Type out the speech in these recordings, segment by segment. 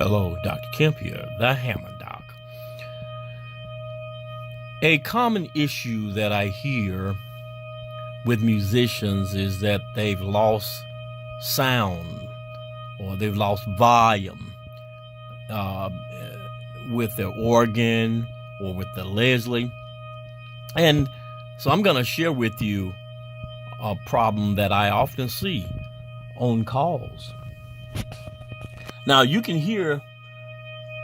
Hello, Dr. Kemp here, the Hammer Doc. A common issue that I hear with musicians is that they've lost sound or they've lost volume with their organ or with the Leslie. And so I'm going to share with you a problem that I often see on calls. Now, you can hear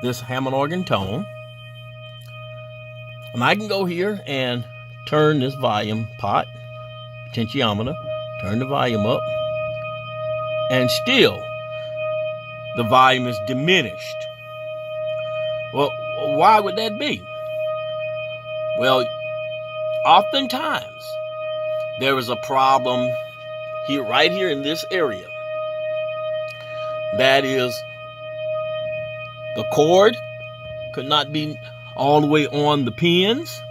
this Hammond organ tone, and I can go here and turn this volume pot, potentiometer, turn the volume up, and still the volume is diminished. Well, why would that be? Well, oftentimes there is a problem here, right here in this area. That is, the cord could not be all the way on the pins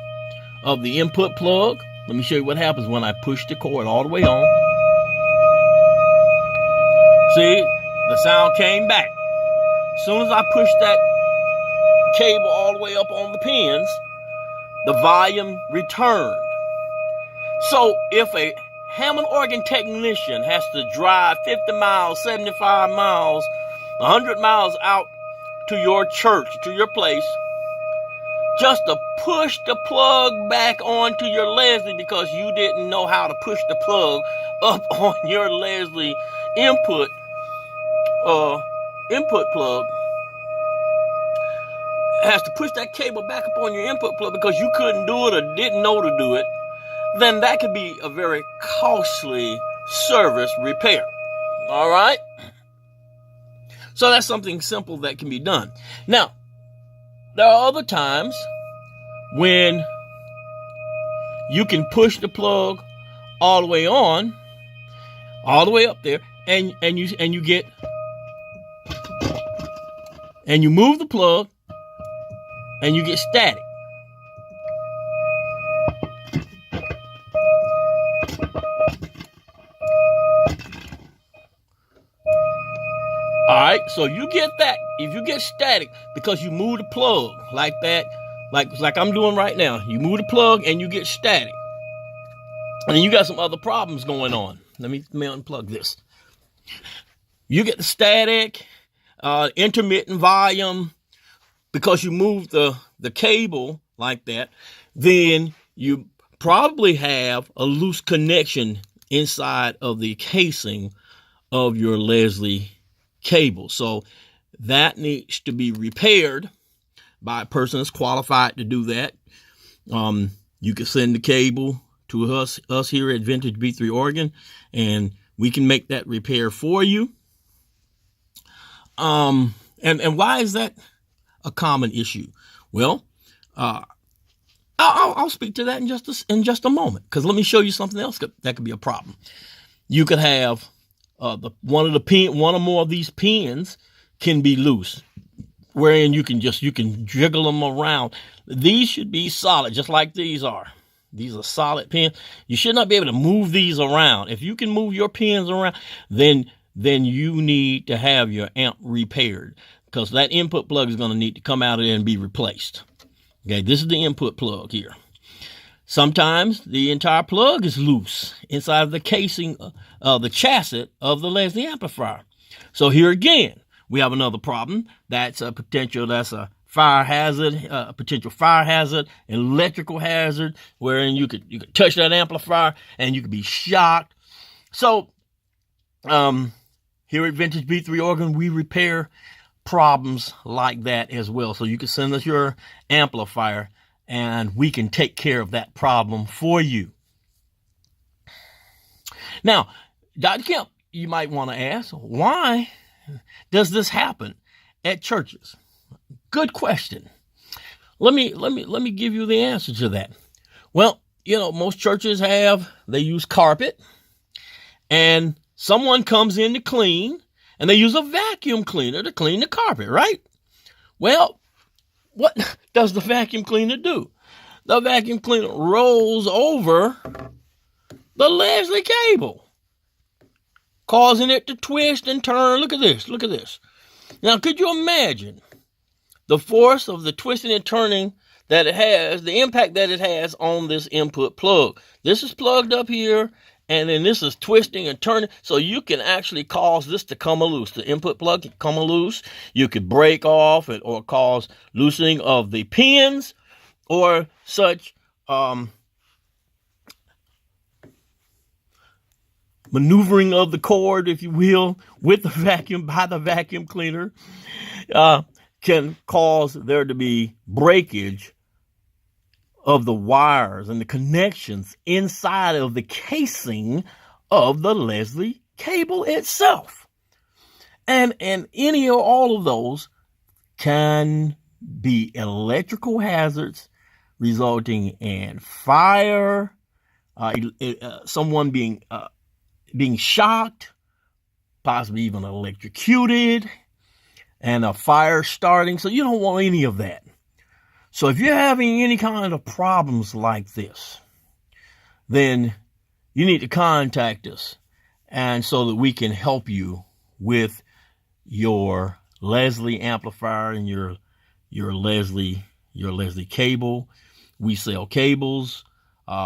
of the input plug. Let me show you what happens when I push the cord all the way on. See, the sound came back. As soon as I pushed that cable all the way up on the pins, the volume returned. So if a Hammond organ technician has to drive 50 miles, 75 miles, 100 miles out to your church, to your place, just to push the plug back onto your Leslie because you didn't know how to push the plug up on your Leslie input plug, has to push that cable back up on your input plug because you couldn't do it or didn't know to do it, then that could be a very costly service repair. All right? So that's something simple that can be done. Now, there are other times when you can push the plug all the way on, all the way up there, and you move the plug and you get static. All right, so you get that. If you get static because you move the plug like that, like I'm doing right now, you move the plug and you get static. And then you got some other problems going on. Let me unplug this. You get the static, intermittent volume, because you move the cable like that, then you probably have a loose connection inside of the casing of your Leslie cable. So that needs to be repaired by a person that's qualified to do that. You can send the cable to us here at Vintage B3 Organ, and we can make that repair for you. And why is that a common issue? Well, I'll speak to that in just a moment, because let me show you something else that could be a problem. You could have one or more of these pins can be loose, wherein you can jiggle them around. These should be solid, just like these are. These are solid pins. You should not be able to move these around. If you can move your pins around, then you need to have your amp repaired, because that input plug is going to need to come out of there and be replaced. Okay, this is the input plug here. Sometimes the entire plug is loose inside of the casing, the chassis of the Leslie amplifier. So here again, we have another problem. That's a fire hazard, a potential fire hazard, electrical hazard, wherein you could touch that amplifier and you could be shocked. So here at Vintage B3 Organ, we repair problems like that as well. So you can send us your amplifier and we can take care of that problem for you. Now, Dr. Kemp, you might want to ask, why does this happen at churches? Good question. Let me give you the answer to that. Well, most churches they use carpet, and someone comes in to clean, and they use a vacuum cleaner to clean the carpet, right? Well, what does the vacuum cleaner do? The vacuum cleaner rolls over the Leslie cable, causing it to twist and turn. Look at this. Now, could you imagine the force of the twisting and turning that it has, the impact that it has on this input plug? This is plugged up here, and then this is twisting and turning, so you can actually cause this to come loose. The input plug can come loose. You could break off it or cause loosening of the pins or such maneuvering of the cord, if you will, with the vacuum, by the vacuum cleaner, can cause there to be breakage of the wires and the connections inside of the casing of the Leslie cable itself. And any or all of those can be electrical hazards resulting in fire, someone being shocked, possibly even electrocuted, and a fire starting. So you don't want any of that. So if you're having any kind of problems like this, then you need to contact us, and so that we can help you with your Leslie amplifier and your Leslie cable. We sell cables.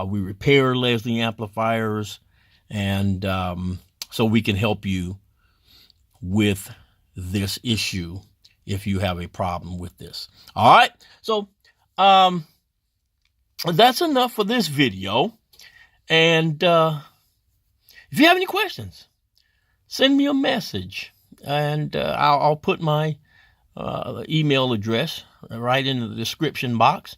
We repair Leslie amplifiers, and so we can help you with this issue if you have a problem with this. All right. So that's enough for this video. And if you have any questions, send me a message, and I'll put my email address right in the description box,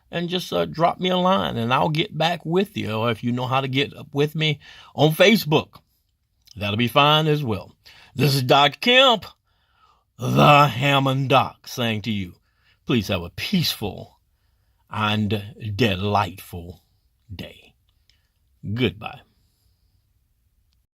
and just drop me a line, and I'll get back with you. Or if you know how to get up with me on Facebook, that'll be fine as well. This is Dr. Kemp, the Hammond Doc, saying to you, please have a peaceful and delightful day. Goodbye.